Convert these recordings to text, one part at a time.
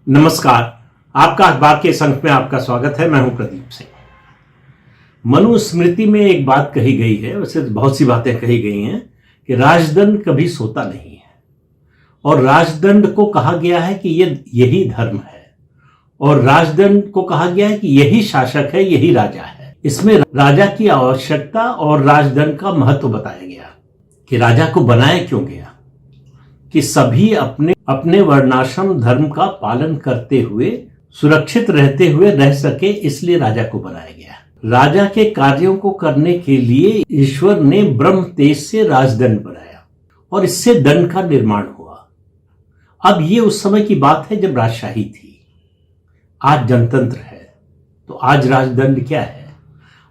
नमस्कार। आपका अखबार के इस अंक में आपका स्वागत है। मैं हूं प्रदीप सिंह। मनुस्मृति में एक बात कही गई है, वैसे बहुत सी बातें कही गई हैं कि राजदंड कभी सोता नहीं है और राजदंड को कहा गया है कि यही धर्म है और राजदंड को कहा गया है कि यही शासक है, यही राजा है। इसमें राजा की आवश्यकता और राजदंड का महत्व बताया गया कि राजा को बनाया क्यों गया कि सभी अपने अपने वर्णाश्रम धर्म का पालन करते हुए सुरक्षित रहते हुए रह सके, इसलिए राजा को बनाया गया। राजा के कार्यों को करने के लिए ईश्वर ने ब्रह्म तेज से राजदंड बनाया और इससे दंड का निर्माण हुआ। अब ये उस समय की बात है जब राजशाही थी। आज जनतंत्र है तो आज राजदंड क्या है?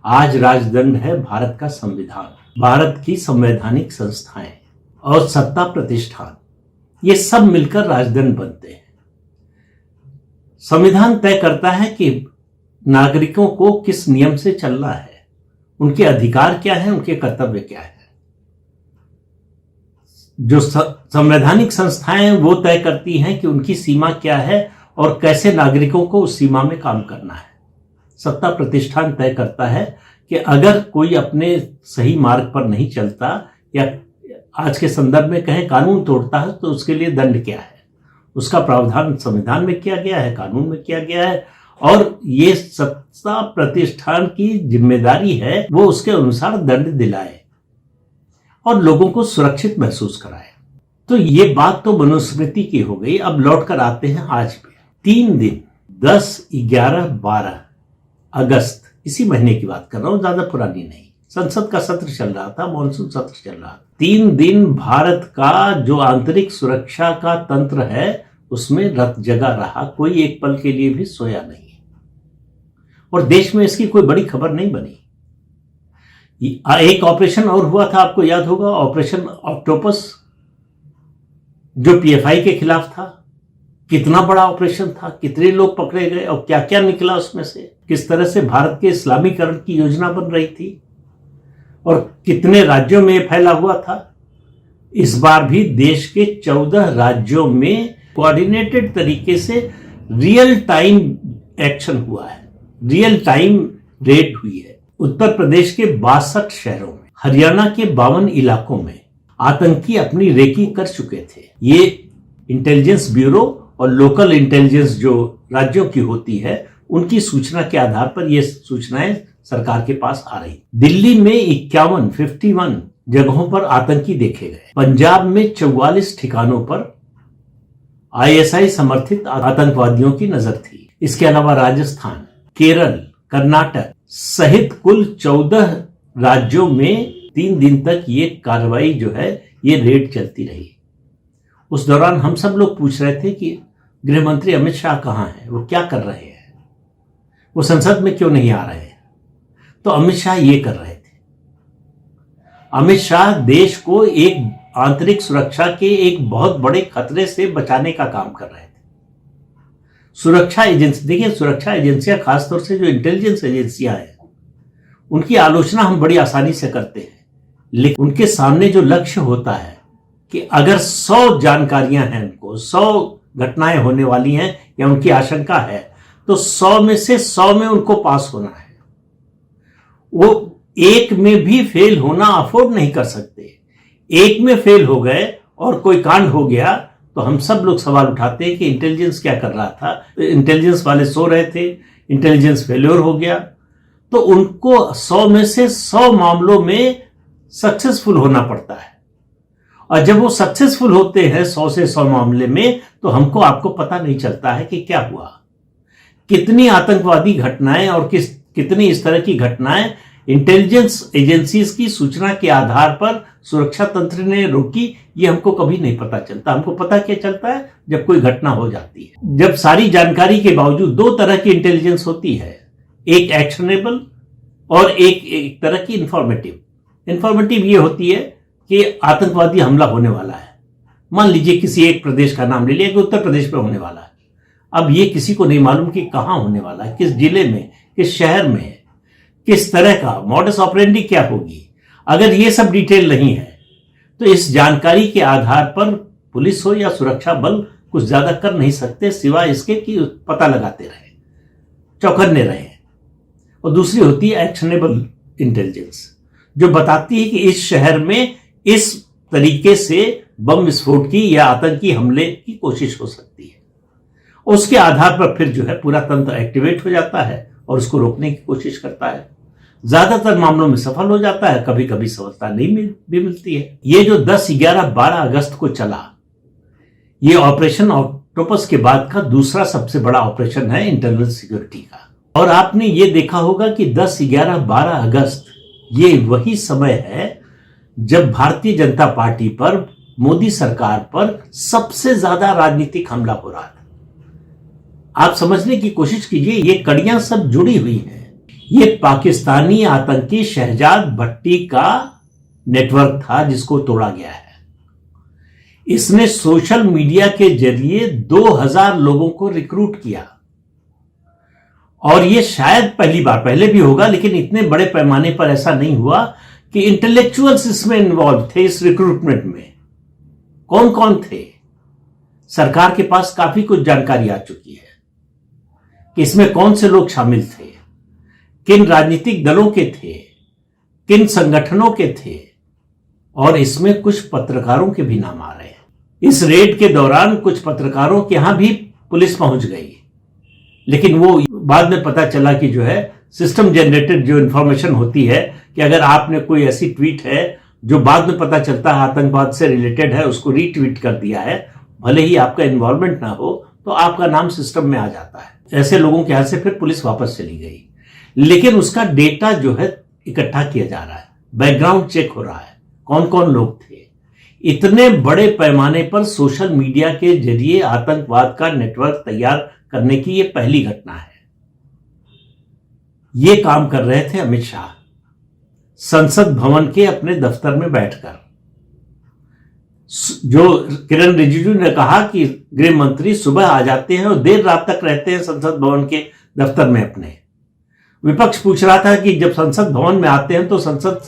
आज राजदंड है भारत का संविधान, भारत की संवैधानिक संस्थाएं और सत्ता प्रतिष्ठान, ये सब मिलकर राजदंड बनते हैं। संविधान तय करता है कि नागरिकों को किस नियम से चलना है, उनके अधिकार क्या है, उनके कर्तव्य क्या है। जो संवैधानिक संस्थाएं वो तय करती हैं कि उनकी सीमा क्या है और कैसे नागरिकों को उस सीमा में काम करना है। सत्ता प्रतिष्ठान तय करता है कि अगर कोई अपने सही मार्ग पर नहीं चलता या आज के संदर्भ में कहें कानून तोड़ता है तो उसके लिए दंड क्या है, उसका प्रावधान संविधान में किया गया है, कानून में किया गया है और ये सत्ता प्रतिष्ठान की जिम्मेदारी है वो उसके अनुसार दंड दिलाए और लोगों को सुरक्षित महसूस कराए। तो ये बात तो मनुस्मृति की हो गई। अब लौट कर आते हैं आज पे। 3 दिन 10, 11, 12 अगस्त, इसी महीने की बात कर रहा हूं, ज्यादा पुरानी नहीं। संसद का सत्र चल रहा था, मॉनसून सत्र चल रहा था। 3 दिन भारत का जो आंतरिक सुरक्षा का तंत्र है उसमें रत जगा रहा, कोई एक पल के लिए भी सोया नहीं और देश में इसकी कोई बड़ी खबर नहीं बनी। एक ऑपरेशन और हुआ था, आपको याद होगा, ऑपरेशन ऑक्टोपस, जो पीएफआई के खिलाफ था। कितना बड़ा ऑपरेशन था, कितने लोग पकड़े गए और क्या क्या निकला उसमें से, किस तरह से भारत के इस्लामीकरण की योजना बन रही थी और कितने राज्यों में फैला हुआ था। इस बार भी देश के 14 राज्यों में कोऑर्डिनेटेड तरीके से रियल टाइम एक्शन हुआ है, रियल टाइम रेड हुई है। उत्तर प्रदेश के 62 शहरों में, हरियाणा के 52 इलाकों में आतंकी अपनी रेकी कर चुके थे। ये इंटेलिजेंस ब्यूरो और लोकल इंटेलिजेंस जो राज्यों की होती है उनकी सूचना के आधार पर ये सूचनाएं सरकार के पास आ रही। दिल्ली में 51 जगहों पर आतंकी देखे गए। पंजाब में 44 ठिकानों पर आईएसआई समर्थित आतंकवादियों की नजर थी। इसके अलावा राजस्थान, केरल, कर्नाटक सहित कुल 14 राज्यों में 3 दिन तक ये कार्रवाई जो है ये रेड चलती रही। उस दौरान हम सब लोग पूछ रहे थे कि गृह मंत्री अमित शाह कहां हैं, वो क्या कर रहे हैं, वो संसद में क्यों नहीं आ रहे हैं। तो अमित शाह ये कर रहे थे। अमित शाह देश को एक आंतरिक सुरक्षा के एक बहुत बड़े खतरे से बचाने का काम कर रहे थे। सुरक्षा एजेंसी, देखिए सुरक्षा एजेंसियां, खासतौर से जो इंटेलिजेंस एजेंसियां हैं, उनकी आलोचना हम बड़ी आसानी से करते हैं, लेकिन उनके सामने जो लक्ष्य होता है कि अगर 100 जानकारियां हैं, उनको 100 घटनाएं होने वाली हैं या उनकी आशंका है तो 100 में से 100 में उनको पास होना है। वो एक में भी फेल होना अफोर्ड नहीं कर सकते। एक में फेल हो गए और कोई कांड हो गया तो हम सब लोग सवाल उठाते हैं कि इंटेलिजेंस क्या कर रहा था, इंटेलिजेंस वाले सो रहे थे, इंटेलिजेंस फेल्योर हो गया। तो उनको 100 में से 100 मामलों में सक्सेसफुल होना पड़ता है और जब वो सक्सेसफुल होते हैं 100 से 100 मामले में तो हमको आपको पता नहीं चलता है कि क्या हुआ, कितनी आतंकवादी घटनाएं और कितनी इस तरह की घटनाएं इंटेलिजेंस एजेंसीज की सूचना के आधार पर सुरक्षा तंत्र ने रोकी, ये हमको कभी नहीं पता चलता। हमको पता क्या चलता है जब कोई घटना हो जाती है। जब सारी जानकारी के बावजूद 2 तरह की इंटेलिजेंस होती है, एक एक्शनेबल और एक तरह की इंफॉर्मेटिव। इंफॉर्मेटिव ये होती है कि आतंकवादी हमला होने वाला है, मान लीजिए किसी एक प्रदेश का नाम ले लिया कि उत्तर प्रदेश में होने वाला है। अब ये किसी को नहीं मालूम कि कहां होने वाला है, किस जिले में, किस शहर में है, किस तरह का मॉडस ऑपरेंडी क्या होगी। अगर ये सब डिटेल नहीं है तो इस जानकारी के आधार पर पुलिस हो या सुरक्षा बल कुछ ज्यादा कर नहीं सकते सिवाय इसके कि पता लगाते रहे, चौकन्ने रहे। और दूसरी होती है एक्शनेबल इंटेलिजेंस, जो बताती है कि इस शहर में इस तरीके से बम विस्फोट की या आतंकी हमले की कोशिश हो सकती है। उसके आधार पर फिर जो है पूरा तंत्र एक्टिवेट हो जाता है और उसको रोकने की कोशिश करता है। ज्यादातर मामलों में सफल हो जाता है, कभी कभी सफलता नहीं भी मिलती है। ये जो 10, 11, 12 अगस्त को चला, ये ऑपरेशन ऑक्टोपस के बाद का दूसरा सबसे बड़ा ऑपरेशन है इंटरनल सिक्योरिटी का। और आपने ये देखा होगा कि 10, 11, 12 अगस्त ये वही समय है जब भारतीय जनता पार्टी पर, मोदी सरकार पर सबसे ज्यादा राजनीतिक हमला हो रहा था। आप समझने की कोशिश कीजिए, ये कड़ियां सब जुड़ी हुई हैं। ये पाकिस्तानी आतंकी शहजाद भट्टी का नेटवर्क था जिसको तोड़ा गया है। इसने सोशल मीडिया के जरिए 2000 लोगों को रिक्रूट किया। और ये शायद पहली बार, पहले भी होगा लेकिन इतने बड़े पैमाने पर ऐसा नहीं हुआ कि इंटेलेक्चुअल्स इसमें इन्वॉल्व थे। इस रिक्रूटमेंट में कौन कौन थे? सरकार के पास काफी कुछ जानकारी आ चुकी है कि इसमें कौन से लोग शामिल थे, किन राजनीतिक दलों के थे, किन संगठनों के थे, और इसमें कुछ पत्रकारों के भी नाम आ रहे हैं। इस रेड के दौरान कुछ पत्रकारों के यहां भी पुलिस पहुंच गई, लेकिन वो बाद में पता चला कि जो है सिस्टम जनरेटेड जो इंफॉर्मेशन होती है कि अगर आपने कोई ऐसी ट्वीट है जो बाद में पता चलता है आतंकवाद से रिलेटेड है, उसको रीट्वीट कर दिया है, भले ही आपका इन्वॉल्वमेंट ना हो तो आपका नाम सिस्टम में आ जाता है। ऐसे लोगों के हाथ से फिर पुलिस वापस चली गई, लेकिन उसका डेटा जो है इकट्ठा किया जा रहा है, बैकग्राउंड चेक हो रहा है, कौन कौन लोग थे। इतने बड़े पैमाने पर सोशल मीडिया के जरिए आतंकवाद का नेटवर्क तैयार करने की यह पहली घटना है। यह काम कर रहे थे अमित शाह संसद भवन के अपने दफ्तर में बैठकर। जो किरण रिजिजू ने कहा कि गृह मंत्री सुबह आ जाते हैं और देर रात तक रहते हैं संसद भवन के दफ्तर में अपने। विपक्ष पूछ रहा था कि जब संसद भवन में आते हैं तो संसद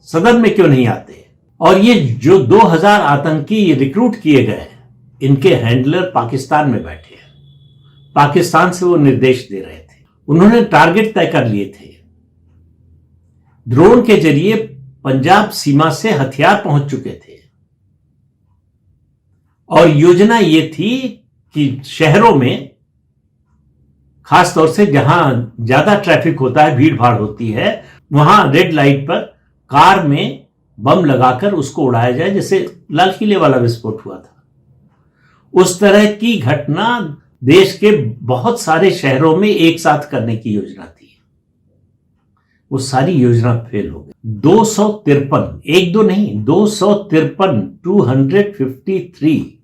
सदन में क्यों नहीं आते। और ये जो 2000 आतंकी रिक्रूट किए गए, इनके हैंडलर पाकिस्तान में बैठे हैं, पाकिस्तान से वो निर्देश दे रहे थे। उन्होंने टारगेट तय कर लिए थे। ड्रोन के जरिए पंजाब सीमा से हथियार पहुंच चुके थे और योजना ये थी कि शहरों में, खासतौर से जहां ज्यादा ट्रैफिक होता है, भीड़ भाड़ होती है, वहां रेड लाइट पर कार में बम लगाकर उसको उड़ाया जाए, जैसे लाल किले वाला विस्फोट हुआ था। उस तरह की घटना देश के बहुत सारे शहरों में एक साथ करने की योजना थी। वो सारी योजना फेल हो गई। 253, एक दो नहीं, 253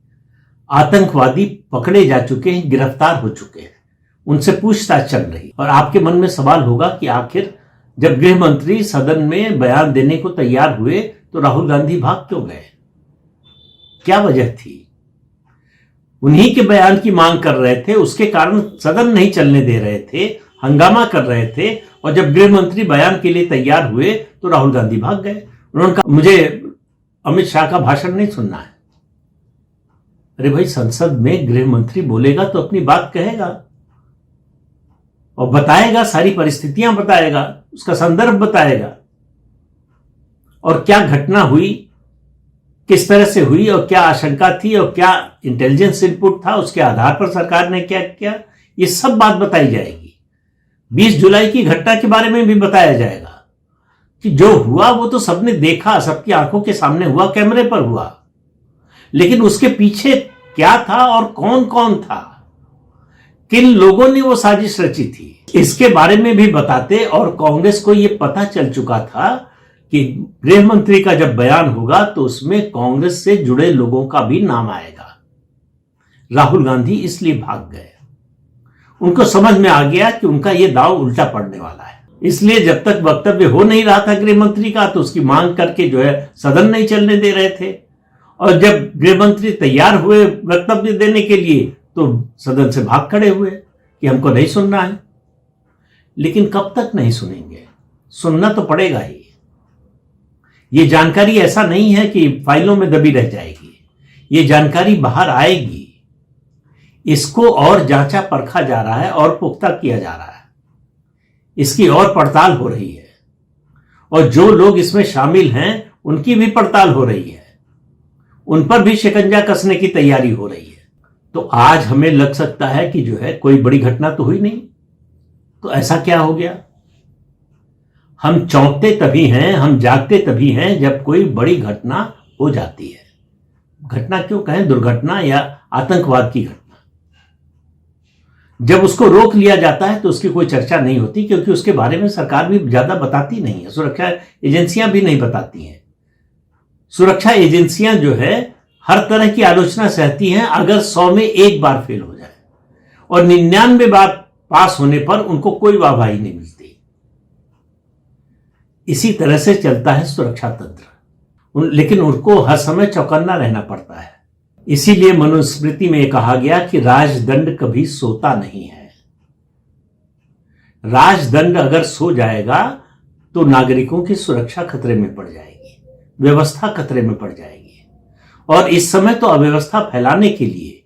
आतंकवादी पकड़े जा चुके हैं, गिरफ्तार हो चुके हैं, उनसे पूछताछ चल रही। और आपके मन में सवाल होगा कि आखिर जब गृह मंत्री सदन में बयान देने को तैयार हुए तो राहुल गांधी भाग क्यों गए? क्या वजह थी? उन्हीं के बयान की मांग कर रहे थे, उसके कारण सदन नहीं चलने दे रहे थे, हंगामा कर रहे थे, और जब गृह मंत्री बयान के लिए तैयार हुए तो राहुल गांधी भाग गए। उन्होंने कहा मुझे अमित शाह का भाषण नहीं सुनना है। अरे भाई, संसद में गृह मंत्री बोलेगा तो अपनी बात कहेगा और बताएगा, सारी परिस्थितियां बताएगा, उसका संदर्भ बताएगा और क्या घटना हुई, किस तरह से हुई और क्या आशंका थी और क्या इंटेलिजेंस इनपुट था, उसके आधार पर सरकार ने क्या किया, ये सब बात बताई जाएगी। 20 जुलाई की घटना के बारे में भी बताया जाएगा कि जो हुआ वो तो सबने देखा, सबकी आंखों के सामने हुआ, कैमरे पर हुआ, लेकिन उसके पीछे क्या था और कौन कौन था, किन लोगों ने वो साजिश रची थी, इसके बारे में भी बताते। और कांग्रेस को यह पता चल चुका था कि गृह मंत्री का जब बयान होगा तो उसमें कांग्रेस से जुड़े लोगों का भी नाम आएगा। राहुल गांधी इसलिए भाग गए। उनको समझ में आ गया कि उनका यह दांव उल्टा पड़ने वाला है। इसलिए जब तक वक्तव्य हो नहीं रहा था गृह मंत्री का, तो उसकी मांग करके जो है सदन नहीं चलने दे रहे थे। और जब गृह मंत्री तैयार हुए वक्तव्य देने के लिए तो सदन से भाग खड़े हुए कि हमको नहीं सुनना है। लेकिन कब तक नहीं सुनेंगे? सुनना तो पड़ेगा ही। ये जानकारी ऐसा नहीं है कि फाइलों में दबी रह जाएगी, ये जानकारी बाहर आएगी। इसको और जांचा परखा जा रहा है और पुख्ता किया जा रहा है, इसकी और पड़ताल हो रही है, और जो लोग इसमें शामिल हैं उनकी भी पड़ताल हो रही है, उन पर भी शिकंजा कसने की तैयारी हो रही है। तो आज हमें लग सकता है कि जो है कोई बड़ी घटना तो हुई नहीं, तो ऐसा क्या हो गया? हम चौंकते तभी हैं, हम जागते तभी हैं जब कोई बड़ी घटना हो जाती है। घटना क्यों कहें, दुर्घटना या आतंकवाद की घटना। जब उसको रोक लिया जाता है तो उसकी कोई चर्चा नहीं होती, क्योंकि उसके बारे में सरकार भी ज्यादा बताती नहीं है, सुरक्षा एजेंसियां भी नहीं बताती हैं। सुरक्षा एजेंसियां जो है हर तरह की आलोचना सहती हैं अगर 100 में एक बार फेल हो जाए, और 99 बार पास होने पर उनको कोई वाहवाही नहीं मिलती। इसी तरह से चलता है सुरक्षा तंत्र, लेकिन उनको हर समय चौकन्ना रहना पड़ता है। इसीलिए मनुस्मृति में कहा गया कि राजदंड कभी सोता नहीं है। राजदंड अगर सो जाएगा तो नागरिकों की सुरक्षा खतरे में पड़ जाएगी, व्यवस्था खतरे में पड़ जाएगी। और इस समय तो अव्यवस्था फैलाने के लिए,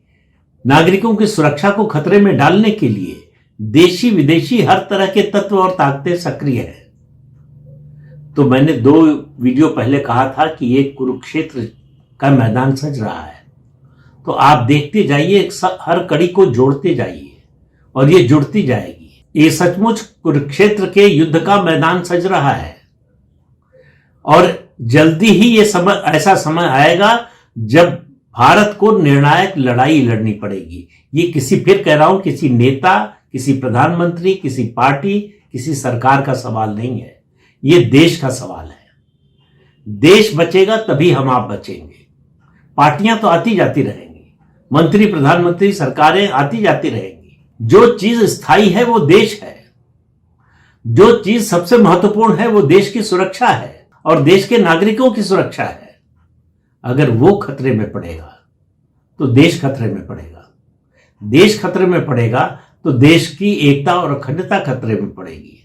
नागरिकों की सुरक्षा को खतरे में डालने के लिए देशी विदेशी हर तरह के तत्व और ताकतें सक्रिय हैं। तो मैंने 2 वीडियो पहले कहा था कि ये कुरुक्षेत्र का मैदान सज रहा है, तो आप देखते जाइए, हर कड़ी को जोड़ते जाइए और ये जुड़ती जाएगी। ये सचमुच कुरुक्षेत्र के युद्ध का मैदान सज रहा है, और जल्दी ही ये ऐसा समय आएगा जब भारत को निर्णायक लड़ाई लड़नी पड़ेगी। ये फिर कह रहा हूं, किसी नेता, किसी प्रधानमंत्री, किसी पार्टी, किसी सरकार का सवाल नहीं है, ये देश का सवाल है। देश बचेगा तभी हम आप बचेंगे। पार्टियां तो आती जाती रहेंगी, मंत्री, प्रधानमंत्री, सरकारें आती जाती रहेंगी। जो चीज स्थायी है वो देश है, जो चीज सबसे महत्वपूर्ण है वो देश की सुरक्षा है और देश के नागरिकों की सुरक्षा है। अगर वो खतरे में पड़ेगा तो देश खतरे में पड़ेगा, देश खतरे में पड़ेगा तो देश की एकता और अखंडता खतरे में पड़ेगी।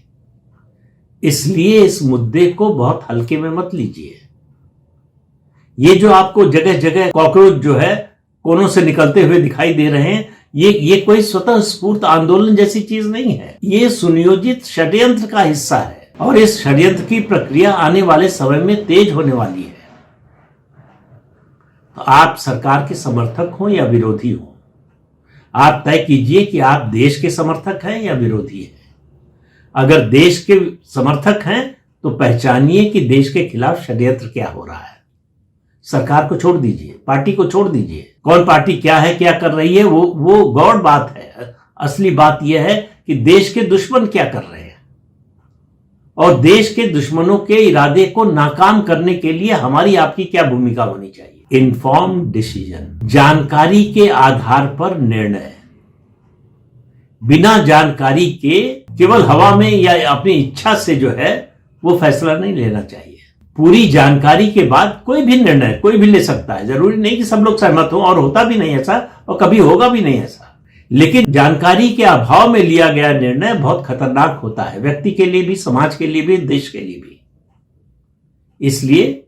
इसलिए इस मुद्दे को बहुत हल्के में मत लीजिए। ये जो आपको जगह जगह कॉकरोच जो है कोनों से निकलते हुए दिखाई दे रहे हैं, ये कोई स्वतः स्फूर्त आंदोलन जैसी चीज नहीं है। ये सुनियोजित षड्यंत्र का हिस्सा है, और इस षड्यंत्र की प्रक्रिया आने वाले समय में तेज होने वाली है। तो आप सरकार के समर्थक हो या विरोधी हो, आप तय कीजिए कि आप देश के समर्थक हैं या विरोधी हैं। अगर देश के समर्थक हैं तो पहचानिए कि देश के खिलाफ षड्यंत्र क्या हो रहा है। सरकार को छोड़ दीजिए, पार्टी को छोड़ दीजिए, कौन पार्टी क्या है, क्या कर रही है, वो गौड़ बात है। असली बात यह है कि देश के दुश्मन क्या कर रहे हैं, और देश के दुश्मनों के इरादे को नाकाम करने के लिए हमारी आपकी क्या भूमिका होनी चाहिए। इन्फॉर्म्ड डिसीजन, जानकारी के आधार पर निर्णय, बिना जानकारी के केवल हवा में या अपनी इच्छा से जो है वो फैसला नहीं लेना चाहिए। पूरी जानकारी के बाद कोई भी निर्णय कोई भी ले सकता है। जरूरी नहीं कि सब लोग सहमत हों, और होता भी नहीं ऐसा, और कभी होगा भी नहीं ऐसा। लेकिन जानकारी के अभाव में लिया गया निर्णय बहुत खतरनाक होता है, व्यक्ति के लिए भी, समाज के लिए भी, देश के लिए भी। इसलिए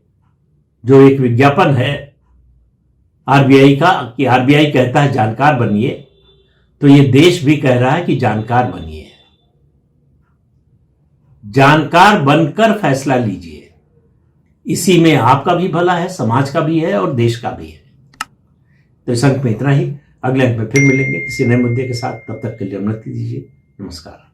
जो एक विज्ञापन है आरबीआई का कि आरबीआई कहता है जानकार बनिए, तो ये देश भी कह रहा है कि जानकार बनिए, जानकार बनकर फैसला लीजिए। इसी में आपका भी भला है, समाज का भी है और देश का भी है। तो इस अंक में इतना ही। अगले अंक में फिर मिलेंगे किसी नए मुद्दे के साथ। तब तक के लिए अनुमति दीजिए। नमस्कार।